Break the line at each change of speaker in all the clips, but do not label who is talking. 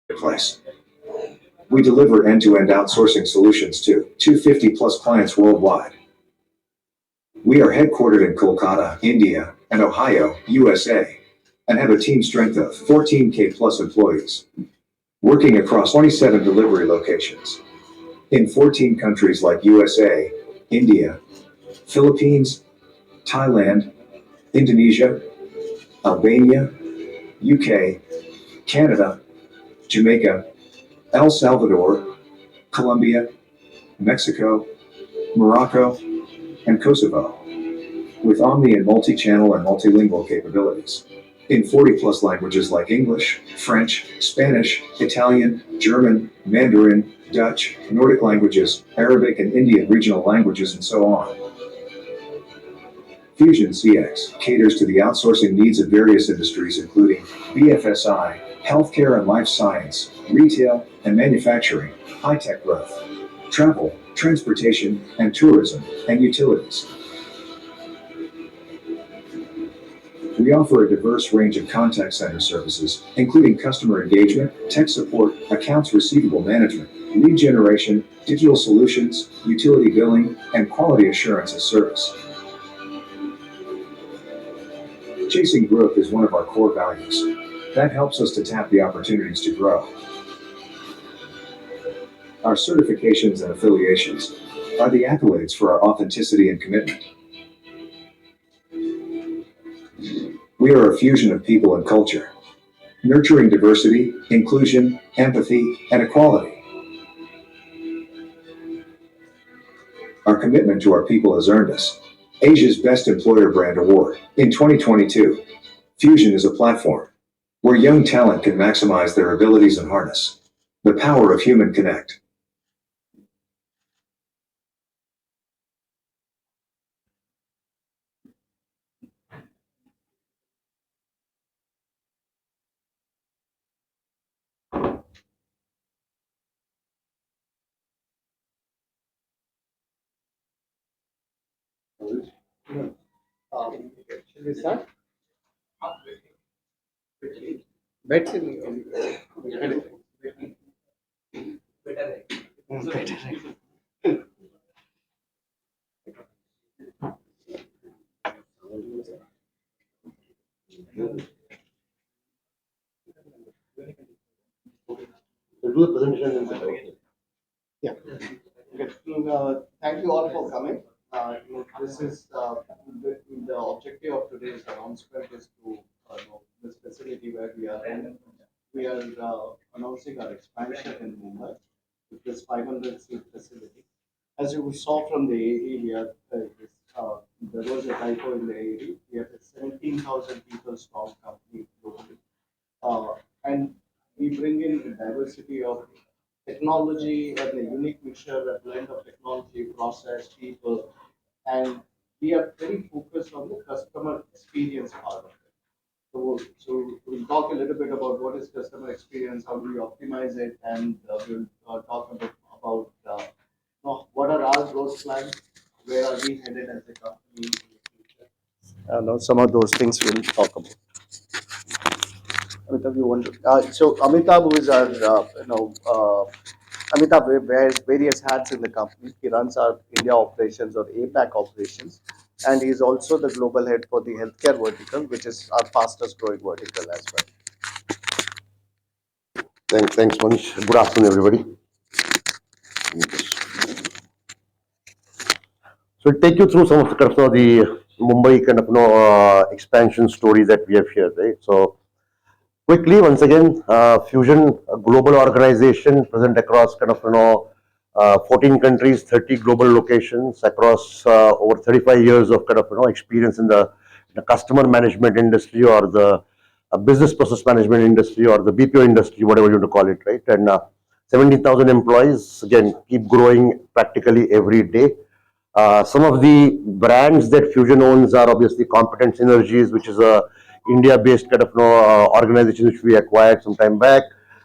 marketplace. We deliver end-to-end outsourcing solutions to 250 plus clients worldwide. We are headquartered in Kolkata, India, and Ohio, USA, and have a team strength of 14K plus employees, working across 27 delivery locations in 14 countries like USA, India, Philippines, Thailand, Indonesia, Albania, UK, Canada, Jamaica, El Salvador, Colombia, Mexico, Morocco, and Kosovo, with omni and multi-channel and multilingual capabilities in 40 plus languages like English, French, Spanish, Italian, German, Mandarin, Dutch, Nordic languages, Arabic and Indian regional languages, and so on. Fusion CX caters to the outsourcing needs of various industries including BFSI, healthcare and life science, retail and manufacturing, high-tech growth, travel, transportation and tourism, and utilities. We offer a diverse range of contact center services, including customer engagement, tech support, accounts receivable management, lead generation, digital solutions, utility billing, and quality assurance as service. Chasing growth is one of our core values. That helps us to tap the opportunities to grow. Our certifications and affiliations are the accolades for our authenticity and commitment. We are a fusion of people and culture, nurturing diversity, inclusion, empathy, and equality. Our commitment to our people has earned us Asia's Best Employer Brand Award in 2022. Fusion is a platform where young talent can maximize their abilities and harness the power of human connect.
Should we start? Better.
Do the presentation and send.
Yeah. Okay. Thank you all for coming. This is the objective of today's announcement is to this facility where we are in. We are announcing our expansion in Mumbai with this 500 seat facility. As you saw from the AD, we are there was a typo in the AD. We are a 17,000 people strong company globally, and we bring in a diversity of technology and a unique mixture, a blend of technology, process, people, and we are very focused on the customer experience part of it. So we'll talk a little bit about what is customer experience, how do we optimize it, and we'll talk a bit about what are our growth plans, where are we headed as a company in the future. Some of those things we'll talk about. Amitabh, you want to? So Amitabh, who is our, Amitabh wears various hats in the company. He runs our India operations or APAC operations, and he's also the global head for the healthcare vertical, which is our fastest growing vertical as well.
Thanks, Manish. Good afternoon, everybody. So I'll take you through some of the the Mumbai expansion story that we have here, right? So quickly, once again, Fusion, a global organization present across 14 countries, 30 global locations across over 35 years of experience in the customer management industry or the business process management industry or the BPO industry, whatever you want to call it, right? And 17,000 employees, again, keep growing practically every day. Some of the brands that Fusion owns are obviously Competent Synergies, which is a India-based organization which we acquired some time back.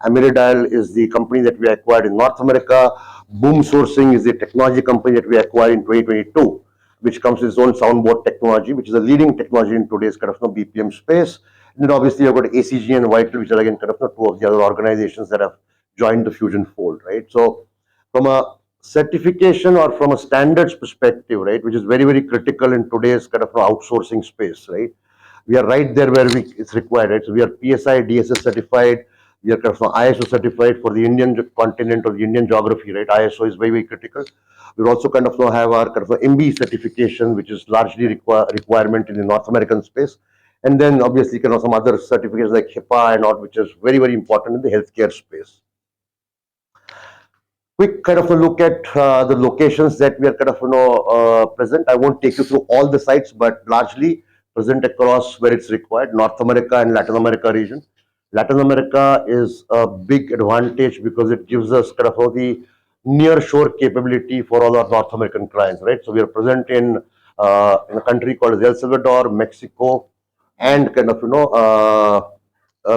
Amiridal is the company that we acquired in North America. Boom Sourcing is the technology company that we acquired in 2022, which comes with its own soundboard technology, which is a leading technology in today's BPM space. And then obviously you've got ACG and Vital, which are again kind of two of the other organizations that have joined the Fusion fold, right? So from a certification or from a standards perspective, right, which is very, very critical in today's kind of outsourcing space, right? We are right there where it's required, right? So we are PSI, DSS certified, we are kind of ISO certified for the Indian continent or the Indian geography, right? ISO is very, very critical. We also kind of have our kind of MB certification, which is largely requirement in the North American space. And then obviously kind of some other certificates like HIPAA and all, which is very, very important in the healthcare space. Quick kind of a look at the locations that we are kind of present. I won't take you through all the sites, but largely present across where it's required, North America and Latin America region. Latin America is a big advantage because it gives us kind of the near shore capability for all our North American clients, right? So we are present in a country called El Salvador, Mexico, and kind of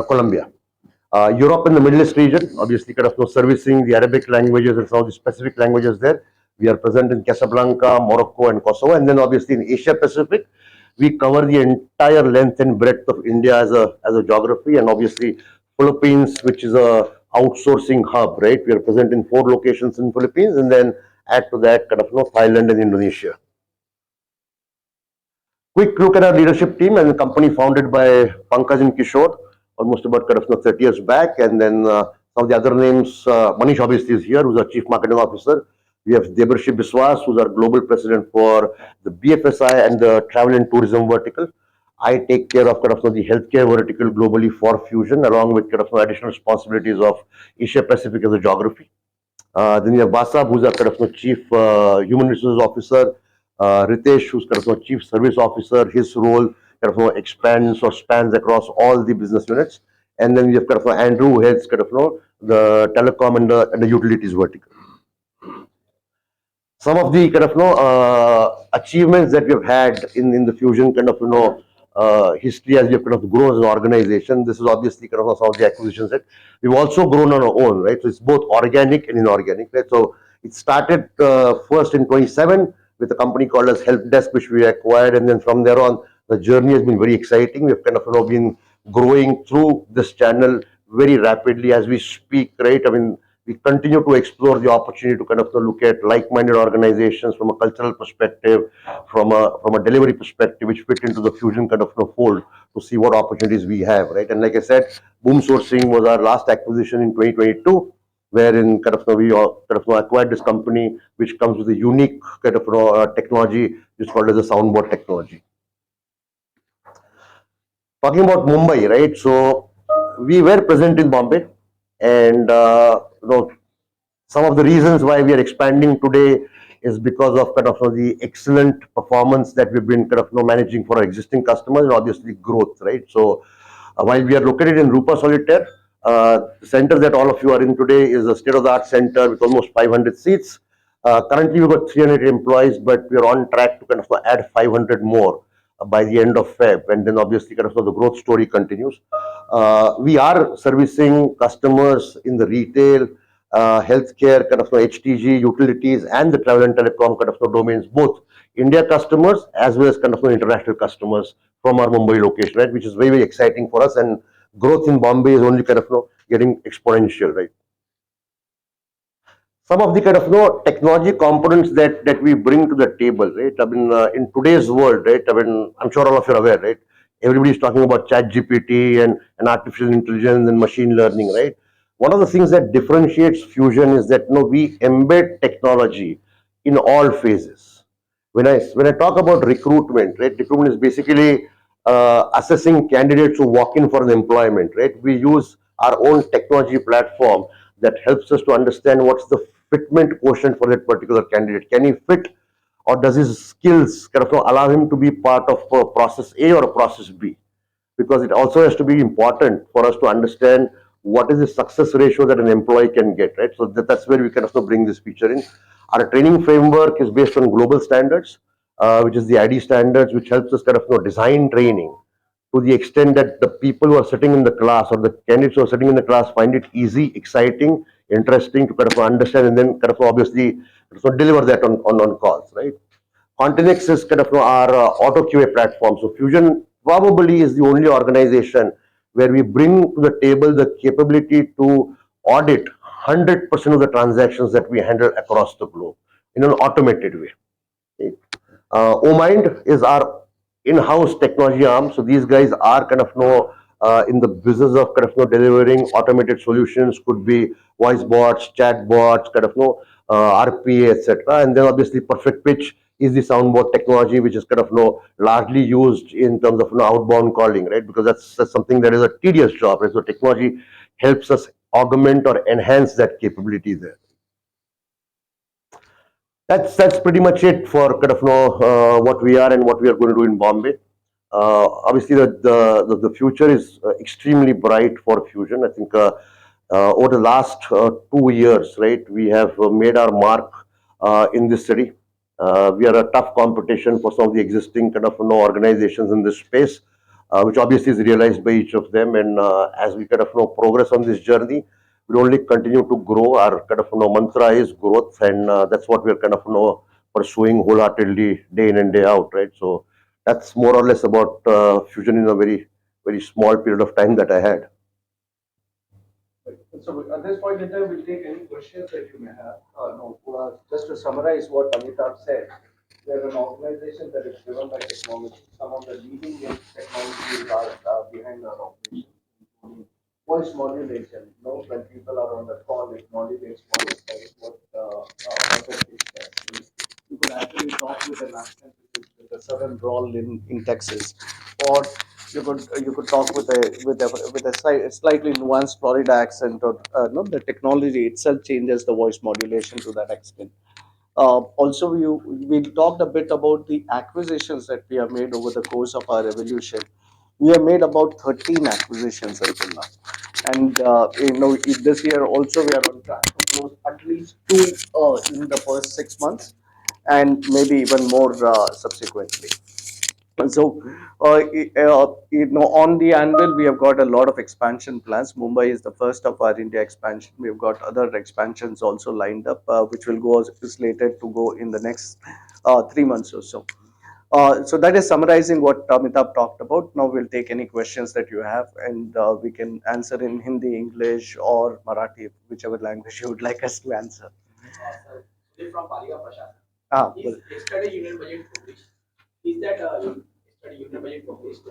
Colombia. Europe and the Middle East region, obviously, kind of servicing the Arabic languages and some of the specific languages there. We are present in Casablanca, Morocco, and Kosovo. And then, obviously, in Asia Pacific, we cover the entire length and breadth of India as a geography. And obviously, Philippines, which is a outsourcing hub, right? We are present in 4 locations in Philippines, and then add to that kind of Thailand and Indonesia. Quick look at our leadership team and the company founded by Pankaj and Kishore almost about kind of 30 years back. And then some of the other names, Manish obviously is here, who's our Chief Marketing Officer. We have Debarshi Biswas, who's our Global President for the BFSI and the Travel and Tourism vertical. I take care of kind of the healthcare vertical globally for Fusion, along with kind of additional responsibilities of Asia Pacific as a geography. Then we have Basab, who's our kind of Chief Human Resources Officer. Ritesh, who's kind of Chief Service Officer. His role kind of expands or spans across all the business units. And then we have kind of Andrew, who heads kind of the telecom and the utilities vertical. Some of the kind of achievements that we have had in the Fusion kind of history as we have kind of grown as an organization. This is obviously kind of some of the acquisitions that we've also grown on our own, right? So it's both organic and inorganic, right? So it started first in 27 with a company called as Help Desk, which we acquired, and then from there on, the journey has been very exciting. We've kind of been growing through this channel very rapidly as we speak, right? I mean, we continue to explore the opportunity to kind of look at like-minded organizations from a cultural perspective, from a delivery perspective, which fit into the Fusion kind of fold to see what opportunities we have, right? And like I said, Boom Sourcing was our last acquisition in 2022, wherein kind of we kind of acquired this company, which comes with a unique kind of technology, which is called as a soundboard technology. Talking about Mumbai, right? So we were present in Bombay, and some of the reasons why we are expanding today is because of kind of the excellent performance that we've been kind of managing for our existing customers and obviously growth, right? So while we are located in Rupa Solitaire, the center that all of you are in today is a state-of-the-art center with almost 500 seats. Currently, we've got 300 employees, but we are on track to kind of add 500 more by the end of Feb, and then obviously kind of the growth story continues. We are servicing customers in the retail, healthcare, kind of HTG, utilities, and the travel and telecom kind of domains, both India customers as well as kind of international customers from our Mumbai location, right? Which is very, very exciting for us, and growth in Bombay is only kind of getting exponential, right? Some of the kind of technology components that we bring to the table, right? I mean, in today's world, right? I mean, I'm sure all of you are aware, right? Everybody's talking about Chat GPT and artificial intelligence and machine learning, right? One of the things that differentiates Fusion is that we embed technology in all phases. When I talk about recruitment, right? Recruitment is basically assessing candidates who walk in for an employment, right? We use our own technology platform that helps us to understand what's the fitment quotient for that particular candidate. Can he fit, or does his skills kind of allow him to be part of a process A or a process B? Because it also has to be important for us to understand what is the success ratio that an employee can get, right? So that's where we can also bring this feature in. Our training framework is based on global standards, which is the ID standards, which helps us kind of design training to the extent that the people who are sitting in the class or the candidates who are sitting in the class find it easy, exciting, interesting to kind of understand, and then kind of obviously deliver that on calls, right? Continex is kind of our auto QA platform. So Fusion probably is the only organization where we bring to the table the capability to audit 100% of the transactions that we handle across the globe in an automated way. OMind is our in-house technology arm. So these guys are kind of in the business of kind of delivering automated solutions. Could be voice bots, chat bots, kind of RPA, etc. And then obviously Perfect Pitch is the soundboard technology, which is kind of largely used in terms of outbound calling, right? Because that's something that is a tedious job, right? So technology helps us augment or enhance that capability there. That's pretty much it for kind of what we are and what we are going to do in Bombay. Obviously, the future is extremely bright for Fusion. I think over the last 2 years, right, we have made our mark in this city. We are a tough competition for some of the existing kind of organizations in this space, which obviously is realized by each of them. And as we kind of progress on this journey, we only continue to grow. Our kind of mantra is growth, and that's what we're kind of pursuing wholeheartedly day in and day out, right? So that's more or less about Fusion in a very small period of time that I had.
So at this point in time, we'll take any questions that you may have. No, just to summarize what Amitabh said, we are an organization that is driven by technology. Some of the leading edge technologies are behind our operation, including voice modulation. You know, when people are on the call, it modulates voice. That is what Perfect Pitch does. You could actually talk with an accent with a southern drawl in Texas, or you could talk with a slightly nuanced Florida accent, or no, the technology itself changes the voice modulation to that extent. Also, we talked a bit about the acquisitions that we have made over the course of our evolution. We have made about 13 acquisitions until now, and this year also we are on track to close at least two in the first 6 months, and maybe even more subsequently. So, on the anvil, we have got a lot of expansion plans. Mumbai is the first of our India expansion. We've got other expansions also lined up, which will go slated to go in the next 3 months or so. So that is summarizing what Amitabh talked about. Now we'll take any questions that you have, and we can answer in Hindi, English, or Marathi, whichever language you would like us to answer.
Sir, Sunil from Paliga Prashasana.
Well,
Yesterday union budget published. Is that yesterday union budget published?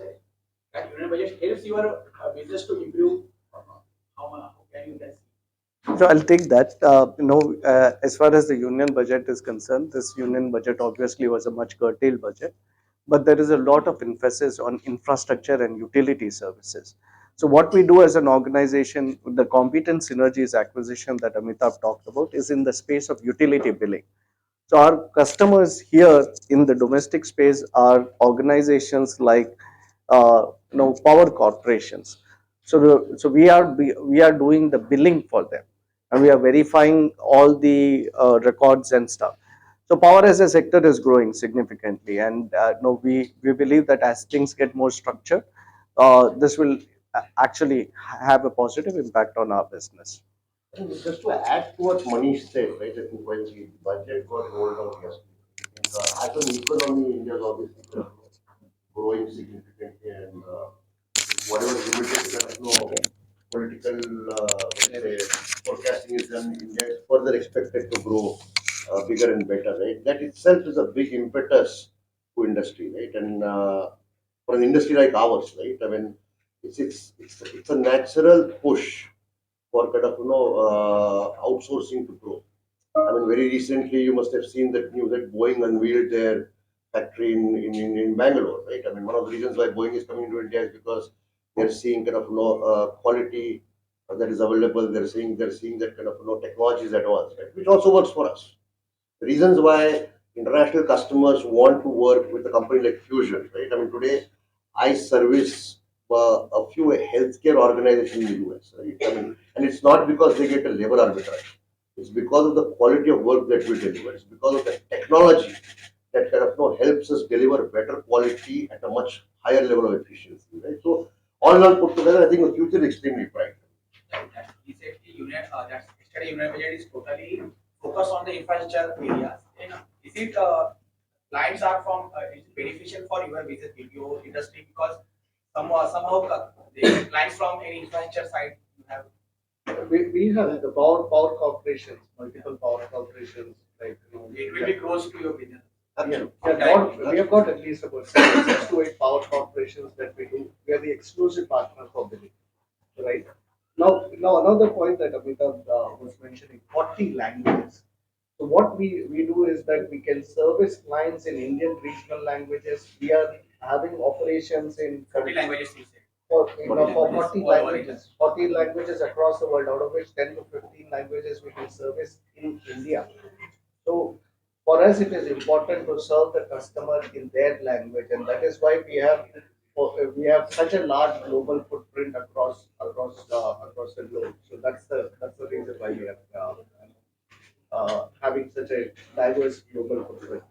That union budget helps your business to improve. How can you guess?
so I'll take that. As far as the union budget is concerned, this union budget obviously was a much curtailed budget, but there is a lot of emphasis on infrastructure and utility services. So what we do as an organization, the competent synergies acquisition that Amitabh talked about, is in the space of utility billing. So our customers here in the domestic space are organizations like power corporations. So we are doing the billing for them, and we are verifying all the records and stuff. So power as a sector is growing significantly, and no, we believe that as things get more structured, this will actually have a positive impact on our business.
And just to add to what Manish said, right, I think when the budget got rolled out yesterday, I think as an economy, India is obviously growing significantly, and whatever limited political say, forecasting is done, India is further expected to grow bigger and better, right? That itself is a big impetus to industry, right? And for an industry like ours, right? I mean, it's a natural push for kind of outsourcing to grow. I mean, very recently you must have seen that news that Boeing unveiled their factory in Bangalore, right? I mean, one of the reasons why Boeing is coming into India is because they're seeing kind of quality that is available. They're seeing that kind of technology is advanced, right? Which also works for us. The reasons why international customers want to work with a company like Fusion, right? I mean, today I service a few healthcare organizations in the US, right? I mean, and it's not because they get a labor arbitrage. It's because of the quality of work that we deliver. It's because of the technology that kind of helps us deliver better quality at a much higher level of efficiency, right? So all in all put together, I think the future is extremely bright.
That recently union that yesterday union budget is totally focused on the infrastructure areas. And is it clients are from, it's beneficial for your business BPO industry because somehow the clients from any infrastructure side you have.
We have the power corporations, multiple power corporations, like,
It will be close to your business.
we have got at least about six to eight power corporations that we do. We are the exclusive partner for billing, right? Now another point that Amitabh was mentioning, 40 languages. So what we do is that we can service clients in Indian regional languages. We are having operations in
40 languages you said.
for 40
All over
languages, 40 languages across the world, out of which 10 to 15 languages we can service in India. So for us, it is important to serve the customer in their language, and that is why we have such a large global footprint across the globe. So that's the reason why we are having such a diverse global footprint.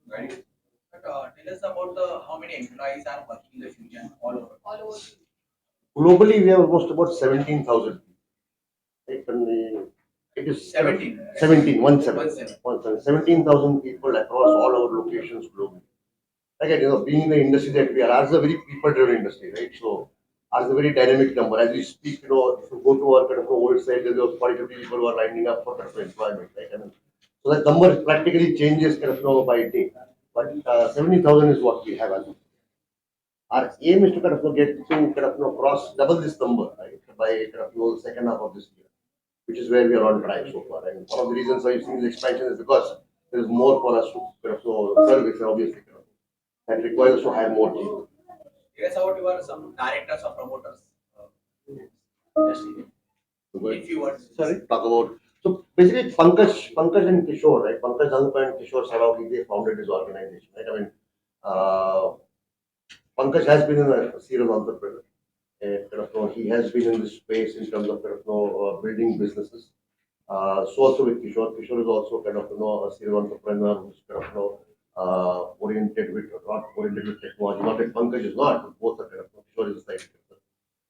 Right. But tell us about the how many employees are working in the fusion all over. All over.
Globally, we have almost about 17,000. Right? And it is
17.
17, 17,
17.
17,000 people across all our locations globally. Again, being in the industry that we are, ours is a very people-driven industry, right? So, ours is a very dynamic number. As we speak, if you go to our kind of old side, there's 40, 50 people who are lining up for kind of employment, right? I mean, so that number practically changes kind of by day. But 70,000 is what we have as of. Our aim is to kind of get to kind of cross double this number, right? By kind of the second half of this year, which is where we are on track so far. And one of the reasons why you've seen this expansion is because there is more for us to kind of service, obviously. That requires us to hire more people.
Yes, about your some directors or promoters. Just in few words.
Sorry, talk about. So basically, Pankaj and Kishore, right? Pankaj Dhanuka and Kishore Sarawagi, they founded this organization, right? I mean, uh, Pankaj has been a serial entrepreneur. And kind of, he has been in this space in terms of kind of, building businesses. So also with Kishore, Kishore is also kind of a serial entrepreneur who's kind of oriented with not oriented with technology. Not that Pankaj is not, but both are kind of Kishore is a side.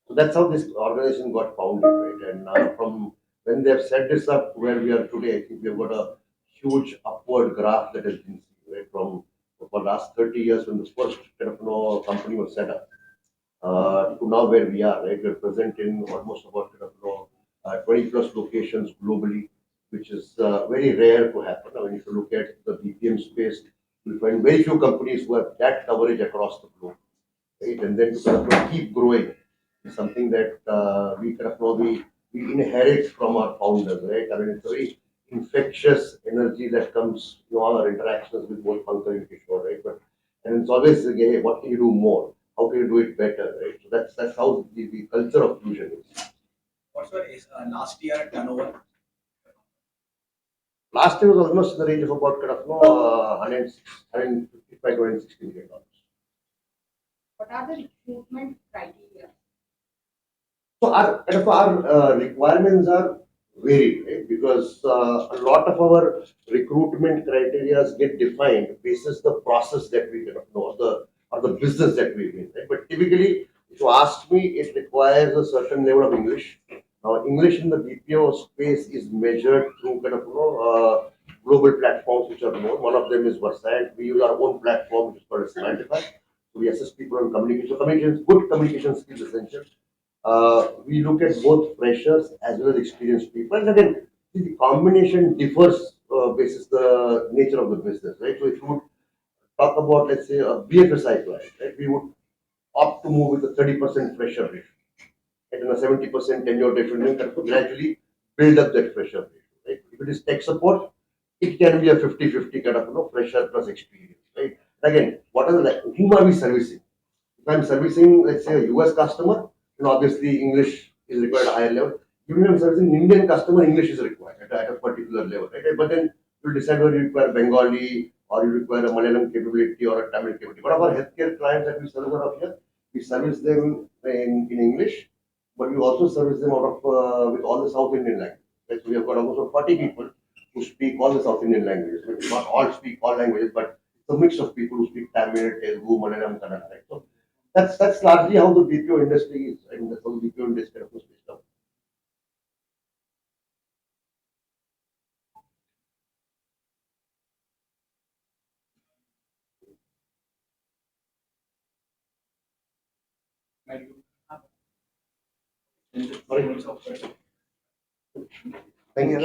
So that's how this organization got founded, right? And from when they have set this up to where we are today, I think we have got a huge upward graph that has been seen, right? From for the last 30 years when the first kind of company was set up to now where we are, right? We're present in almost about 20 plus locations globally, which is very rare to happen. I mean, if you look at the BPM space, you'll find very few companies who have that coverage across the globe, right? And then to sort of keep growing is something that we kind of we inherit from our founders, right? I mean, it's a very infectious energy that comes in all our interactions with both Pankaj and Kishore, right? But and it's always like, hey, what can you do more? How can you do it better, right? So that's how the culture of fusion is.
What's your last year turnover?
Last year was almost in the range of about kind of 155 to 160 million dollars.
What are the recruitment criteria?
So our requirements are varied, right? Because a lot of our recruitment criteria get defined basis the process that we kind of know or the business that we in, right? But typically, if you ask me, it requires a certain level of English. Now, English in the BPO space is measured through kind of global platforms which are known. One of them is Versant. We use our own platform which is called Semantify. So we assist people on communication. So communication, good communication skills essential. We look at both freshers as well as experienced people. And again, see, the combination differs basis the nature of the business, right? So if you would talk about, let's say, a BFSI client, right, we would opt to move with a 30% fresher rate and a 70% tenure ratio, and then kind of gradually build up that fresher ratio, right? If it is tech support, it can be a 50-50 kind of fresher plus experience, right? Again, what are the whom are we servicing? If I'm servicing, let's say, a US customer, obviously English is required at a higher level. Even if I'm servicing Indian customer, English is required at a particular level, right? But then you decide whether you require Bengali or you require a Malayalam capability or a Tamil capability. One of our healthcare clients that we serve out of here, we service them in English, but we also service them out of with all the South Indian language. Right? So we have got almost 40 people who speak all the South Indian languages. Maybe not all speak all languages, but it's a mix of people who speak Tamil, Telugu, Malayalam, Kannada. Right? So that's largely how the BPO industry is, and that's how the BPO industry of course is now. Thank you.